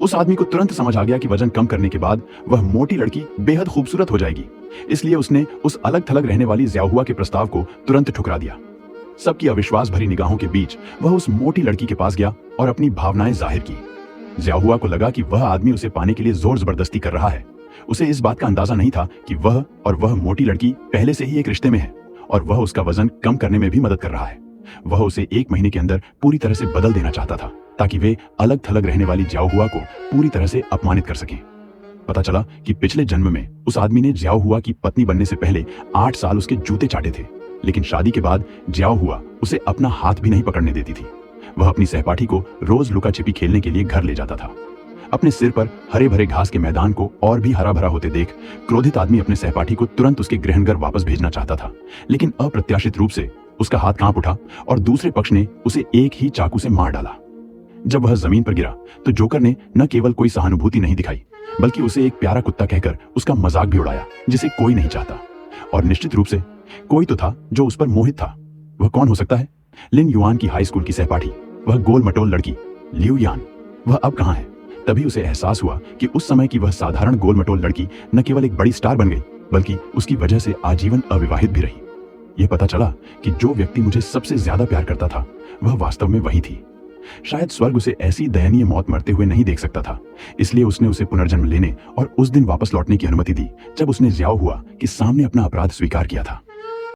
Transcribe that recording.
उस आदमी को तुरंत समझ आ गया कि वजन कम करने के बाद वह मोटी लड़की बेहद खूबसूरत हो जाएगी। इसलिए उसने उस अलग थलग रहने वाली ज़ियाहुआ के प्रस्ताव को तुरंत ठुकरा दिया। सबकी अविश्वास भरी निगाहों के बीच वह उस मोटी लड़की के पास गया और अपनी भावनाएं जाहिर की। ज़ियाहुआ को लगा कि वह आदमी उसे पाने के लिए जोर जबरदस्ती कर रहा है। उसे इस बात का अंदाजा नहीं था कि वह मोटी लड़की पहले से ही एक रिश्ते में है और वह उसका वजन कम करने में भी मदद कर रहा है। वह उसे 1 महीने के अंदर पूरी तरह से बदल देना चाहता था ताकि वे अलग थलग रहने वाली ज़ियाहुआ को पूरी तरह से अपमानित कर सकें। पता चला कि पिछले जन्म में उस आदमी ने ज़ियाहुआ की पत्नी बनने से पहले 8 साल उसके जूते चाटे थे, लेकिन शादी के बाद ज़ियाहुआ उसे अपना हाथ भी नहीं पकड़ने देती थी। वह अपनी सहपाठी को रोज लुका छिपी खेलने के लिए घर ले जाता था। अपने सिर पर हरे भरे घास के मैदान को और भी हरा भरा होते देख क्रोधित आदमी अपने सहपाठी को तुरंत उसके गृहनगर वापस भेजना चाहता था, लेकिन अप्रत्याशित रूप से उसका हाथ कांप उठा और दूसरे पक्ष ने उसे एक ही चाकू से मार डाला। जब वह जमीन पर गिरा तो जोकर ने न केवल कोई सहानुभूति नहीं दिखाई, बल्कि उसे एक प्यारा कुत्ता कहकर उसका मजाक भी उड़ाया, जिसे कोई नहीं चाहता। और निश्चित रूप से कोई तो था जो उस पर मोहित था। वह कौन हो सकता है? लिन युआन की हाई स्कूल की सहपाठी, वह गोल मटोल लड़की लिu यान। वह अब कहाँ है? तभी उसे एहसास हुआ कि उस समय की वह साधारण गोल मटोल लड़की न केवल एक बड़ी स्टार बन गई, बल्कि उसकी वजह से आजीवन अविवाहित भी रही। यह पता चला कि जो व्यक्ति मुझे सबसे ज्यादा प्यार करता था वह वास्तव में वही थी। शायद स्वर्ग उसे ऐसी दयनीय मौत मरते हुए नहीं देख सकता था, इसलिए उसने उसे पुनर्जन्म लेने और उस दिन वापस लौटने की अनुमति दी जब उसने ज़ियाहुआ के सामने अपना अपराध स्वीकार किया था।